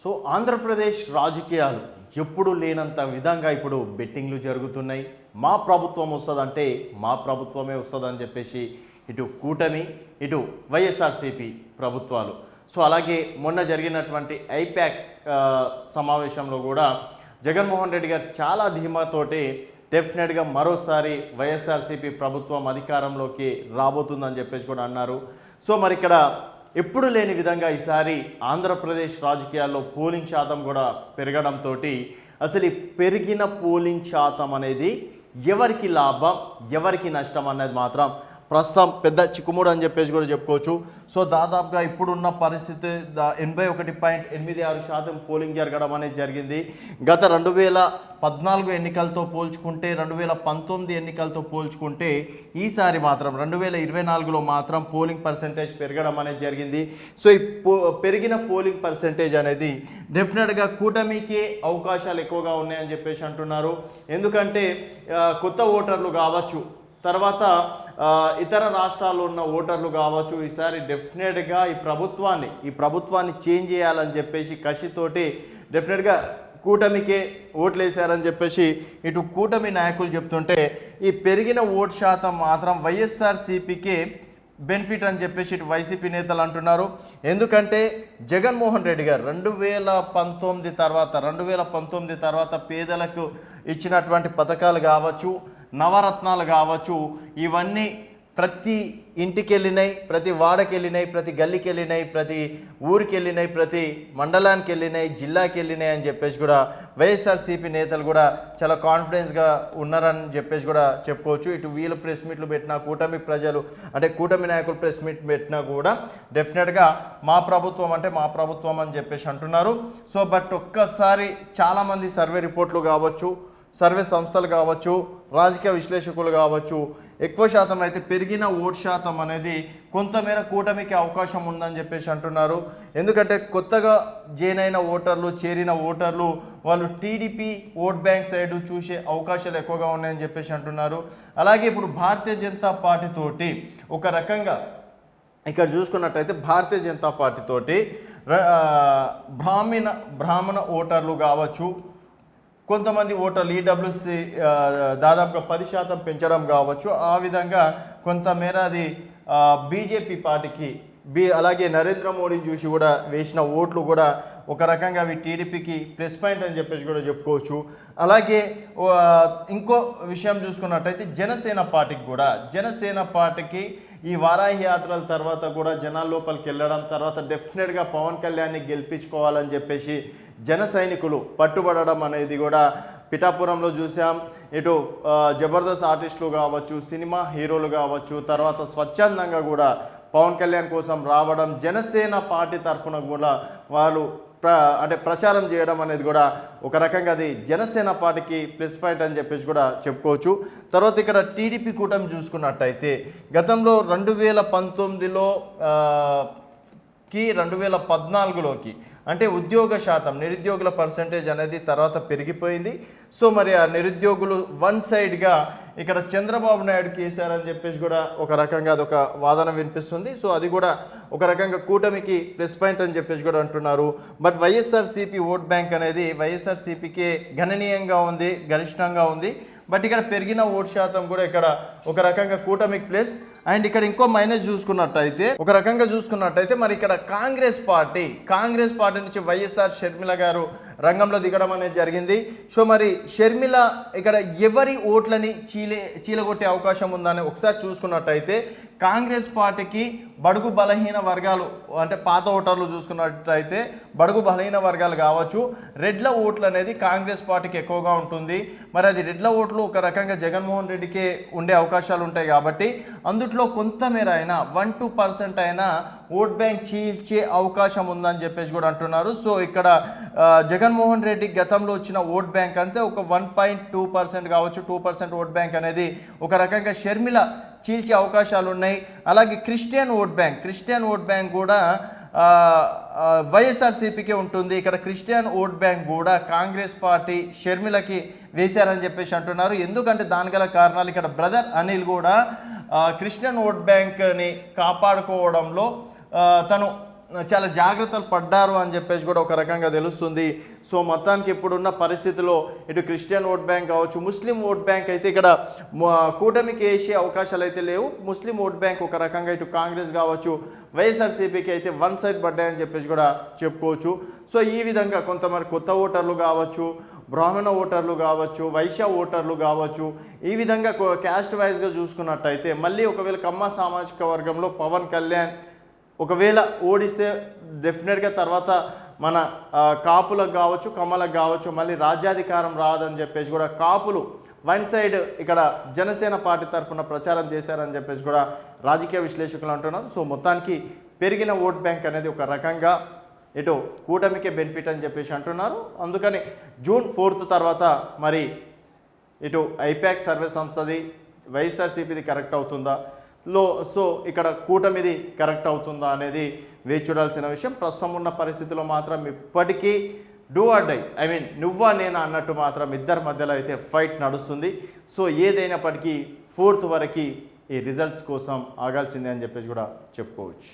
So Andhra Pradesh రాజకీయాలు ఎప్పుడు లేనంత విధంగా ఇప్పుడు బెట్టింగ్లు జరుగుతున్నాయి. మా ప్రభుత్వం వస్తుందంటే మా ప్రభుత్వమే వస్తుందని చెప్పేసి ఇటు కూటమి ఇటు వైఎస్ఆర్సీపీ ప్రభుత్వాలు. సో అలాగే మొన్న జరిగినటువంటి ఐప్యాక్ సమావేశంలో కూడా జగన్మోహన్ రెడ్డి గారు చాలా ధీమాతోటి డెఫినెట్గా మరోసారి వైఎస్ఆర్సీపీ ప్రభుత్వం అధికారంలోకి రాబోతుందని చెప్పేసి కూడా అన్నారు. సో మరి ఇక్కడ ఎప్పుడు లేని విధంగా ఈసారి ఆంధ్రప్రదేశ్ రాజకీయాల్లో పోలింగ్ శాతం కూడా పెరగడంతో అసలు ఈ పెరిగిన పోలింగ్ శాతం అనేది ఎవరికి లాభం ఎవరికి నష్టం అనేది మాత్రం ప్రస్తుతం పెద్ద చిక్కుముడు అని చెప్పేసి కూడా చెప్పుకోవచ్చు. సో దాదాపుగా ఇప్పుడున్న పరిస్థితి 81.86% పోలింగ్ జరగడం అనేది జరిగింది. గత 2014 ఎన్నికలతో పోల్చుకుంటే 2019 ఎన్నికలతో పోల్చుకుంటే ఈసారి మాత్రం 2024లో మాత్రం పోలింగ్ పర్సెంటేజ్ పెరగడం అనేది జరిగింది. సో ఈ పెరిగిన పోలింగ్ పర్సెంటేజ్ అనేది డెఫినెట్గా కూటమికి అవకాశాలు ఎక్కువగా ఉన్నాయని చెప్పేసి అంటున్నారు. ఎందుకంటే కొత్త ఓటర్లు కావచ్చు, తర్వాత ఇతర రాష్ట్రాల్లో ఉన్న ఓటర్లు కావచ్చు, ఈసారి డెఫినెట్గా ఈ ప్రభుత్వాన్ని చేంజ్ చేయాలని చెప్పేసి కసితోటి డెఫినెట్గా కూటమికే ఓట్లు వేశారని చెప్పేసి ఇటు కూటమి నాయకులు చెప్తుంటే, ఈ పెరిగిన ఓటు శాతం మాత్రం వైఎస్ఆర్సీపీకే బెనిఫిట్ అని చెప్పేసి ఇటు వైసీపీ నేతలు అంటున్నారు. ఎందుకంటే జగన్మోహన్ రెడ్డి గారు 2019 తర్వాత పేదలకు ఇచ్చినటువంటి పథకాలు కావచ్చు, నవరత్నాలు కావచ్చు, ఇవన్నీ ప్రతి ఇంటికి వెళ్ళినాయి, ప్రతి వాడకి వెళ్ళినాయి, ప్రతి గల్లీకి వెళ్ళినాయి, ప్రతి ఊరికి వెళ్ళినాయి, ప్రతి మండలానికి వెళ్ళినాయి, జిల్లాకి వెళ్ళినాయి అని చెప్పేసి కూడా వైఎస్ఆర్సీపీ నేతలు కూడా చాలా కాన్ఫిడెన్స్గా ఉన్నారని చెప్పేసి కూడా చెప్పుకోవచ్చు. ఇటు వీళ్ళు ప్రెస్ మీట్లు పెట్టినా, కూటమి నాయకులు ప్రెస్ మీట్ పెట్టినా కూడా డెఫినెట్గా మా ప్రభుత్వం అంటే మా ప్రభుత్వం అని చెప్పేసి అంటున్నారు. సో బట్ ఒక్కసారి చాలామంది సర్వే రిపోర్ట్లు కావచ్చు, సర్వే సంస్థలు కావచ్చు, రాజకీయ విశ్లేషకులు కావచ్చు, ఎక్కువ శాతం అయితే పెరిగిన ఓటు శాతం అనేది కొంతమేర కూటమికి అవకాశం ఉందని చెప్పేసి అంటున్నారు. ఎందుకంటే కొత్తగా చేరిన ఓటర్లు వాళ్ళు టీడీపీ ఓట్ బ్యాంక్ సైడ్ చూసే అవకాశాలు ఎక్కువగా ఉన్నాయని చెప్పేసి అంటున్నారు. అలాగే ఇప్పుడు భారతీయ జనతా పార్టీ తోటి ఒక రకంగా ఇక్కడ చూసుకున్నట్టయితే భారతీయ జనతా పార్టీ తోటి బ్రాహ్మణ ఓటర్లు కావచ్చు, కొంతమంది ఓటర్లు ఈడబ్ల్యూసీ దాదాపుగా 10% పెంచడం కావచ్చు, ఆ విధంగా కొంతమేర అది బీజేపీ పార్టీకి అలాగే నరేంద్ర మోడీని చూసి కూడా వేసిన ఓట్లు కూడా ఒక రకంగా అవి టీడీపీకి ప్లస్ పాయింట్ అని చెప్పేసి కూడా చెప్పుకోవచ్చు. అలాగే ఇంకో విషయం చూసుకున్నట్టయితే జనసేన పార్టీకి ఈ వారాహి యాత్రల తర్వాత కూడా జనాల లోపలికి వెళ్ళడం, తర్వాత డెఫినెట్గా పవన్ కళ్యాణ్ని గెలిపించుకోవాలని చెప్పేసి జన సైనికులు పట్టుబడడం అనేది కూడా పిఠాపురంలో చూసాం. ఇటు జబర్దస్త్ ఆర్టిస్టులు కావచ్చు, సినిమా హీరోలు కావచ్చు, తర్వాత స్వచ్ఛందంగా కూడా పవన్ కళ్యాణ్ కోసం రావడం, జనసేన పార్టీ తరఫున కూడా వాళ్ళు ప్రచారం చేయడం అనేది కూడా ఒక రకంగా అది జనసేన పార్టీకి ప్లస్ పాయింట్ అని చెప్పేసి కూడా చెప్పుకోవచ్చు. తర్వాత ఇక్కడ టీడీపీ కూటమి చూసుకున్నట్టయితే గతంలో 2019లో 2014లోకి అంటే నిరుద్యోగుల పర్సెంటేజ్ అనేది తర్వాత పెరిగిపోయింది. సో మరి ఆ నిరుద్యోగులు వన్ సైడ్గా ఇక్కడ చంద్రబాబు నాయుడుకి వేశారని చెప్పేసి కూడా ఒక రకంగా అదొక వాదన వినిపిస్తుంది. సో అది కూడా ఒక రకంగా కూటమికి ప్లస్ పాయింట్ అని చెప్పేసి కూడా అంటున్నారు. బట్ వైఎస్ఆర్సీపీ ఓట్ బ్యాంక్ అనేది వైఎస్ఆర్సీపీకే గరిష్టంగా ఉంది. బట్ ఇక్కడ పెరిగిన ఓటు శాతం కూడా ఇక్కడ ఒక రకంగా కూటమికి ప్లస్. అండ్ ఇక్కడ ఇంకో మైనస్ చూసుకున్నట్టయితే మరి ఇక్కడ కాంగ్రెస్ పార్టీ నుంచి వైఎస్ఆర్ షర్మిల గారు రంగంలో దిగడం అనేది జరిగింది. సో మరి షర్మిల ఇక్కడ ఎవరి ఓట్లని చీలగొట్టే అవకాశం ఉందని ఒకసారి చూసుకున్నట్టయితే కాంగ్రెస్ పార్టీకి బడుగు బలహీన వర్గాలు అంటే పాత ఓటర్లు చూసుకున్నట్టయితే బడుగు బలహీన వర్గాలు కావచ్చు, రెడ్ల ఓట్లు అనేది కాంగ్రెస్ పార్టీకి ఎక్కువగా ఉంటుంది. మరి అది రెడ్ల ఓట్లు ఒక రకంగా జగన్మోహన్ రెడ్డికే ఉండే అవకాశాలు ఉంటాయి కాబట్టి అందుట్లో కొంతమేర అయినా 1-2% అయినా ఓట్ బ్యాంక్ చీల్చే అవకాశం ఉందని చెప్పేసి కూడా అంటున్నారు. సో ఇక్కడ జగన్మోహన్ రెడ్డి గతంలో వచ్చిన ఓట్ బ్యాంక్ అంతే ఒక 1.2% కావచ్చు, 2% ఓట్ బ్యాంక్ అనేది ఒక రకంగా షర్మిల చీల్చే అవకాశాలు ఉన్నాయి. అలాగే క్రిస్టియన్ ఓట్ బ్యాంక్ కూడా వైఎస్ఆర్సీపీకే ఉంటుంది. ఇక్కడ క్రిస్టియన్ ఓట్ బ్యాంక్ కూడా కాంగ్రెస్ పార్టీ షర్మిలకి వేశారని చెప్పేసి అంటున్నారు. ఎందుకంటే దాని గల కారణాలు ఇక్కడ బ్రదర్ అనిల్ కూడా క్రిస్టియన్ ఓట్ బ్యాంక్ని కాపాడుకోవడంలో తను చాలా జాగ్రత్తలు పడ్డారు అని చెప్పేసి కూడా ఒక రకంగా తెలుస్తుంది. సో మొత్తానికి ఇప్పుడున్న పరిస్థితిలో ఇటు క్రిస్టియన్ ఓట్ బ్యాంక్ కావచ్చు, ముస్లిం ఓట్ బ్యాంక్ అయితే ఇక్కడ కూటమికి వేసే అవకాశాలు అయితే లేవు. ముస్లిం ఓట్ బ్యాంక్ ఒక రకంగా ఇటు కాంగ్రెస్ కావచ్చు, వైఎస్ఆర్సీపీకి అయితే వన్ సైడ్ పడ్డాయని చెప్పేసి కూడా చెప్పుకోవచ్చు. సో ఈ విధంగా కొంతమంది కొత్త ఓటర్లు కావచ్చు, బ్రాహ్మణ ఓటర్లు కావచ్చు, వైశ్య ఓటర్లు కావచ్చు, ఈ విధంగా క్యాస్ట్ వైజ్గా చూసుకున్నట్టయితే మళ్ళీ ఒకవేళ కమ్మ సామాజిక వర్గంలో పవన్ కళ్యాణ్ ఒకవేళ ఓడిస్తే డెఫినెట్గా తర్వాత మన కాపులకు కావచ్చు, కమ్మలకు కావచ్చు మళ్ళీ రాజ్యాధికారం రాదని చెప్పేసి కూడా కాపులు వన్ సైడ్ ఇక్కడ జనసేన పార్టీ తరఫున ప్రచారం చేశారని చెప్పేసి కూడా రాజకీయ విశ్లేషకులు అంటున్నారు. సో మొత్తానికి పెరిగిన ఓట్ బ్యాంక్ అనేది ఒక రకంగా ఇటు కూటమికే బెనిఫిట్ అని చెప్పేసి అంటున్నారు. అందుకని జూన్ 4 తర్వాత మరి ఇటు ఐపాక్ సర్వే సంస్థది వైఎస్ఆర్సీపీది కరెక్ట్ అవుతుందా సో ఇక్కడ కూటమిది కరెక్ట్ అవుతుందా అనేది వేచి చూడాల్సిన విషయం. ప్రస్తుతం ఉన్న పరిస్థితిలో మాత్రం ఇప్పటికీ do or die, I mean నువ్వా నేనా అన్నట్టు మాత్రం ఇద్దరి మధ్యలో అయితే ఫైట్ నడుస్తుంది. సో ఏదైనప్పటికీ 4th వరకు ఈ రిజల్ట్స్ కోసం ఆగాల్సిందే అని చెప్పేసి కూడా చెప్పుకోవచ్చు.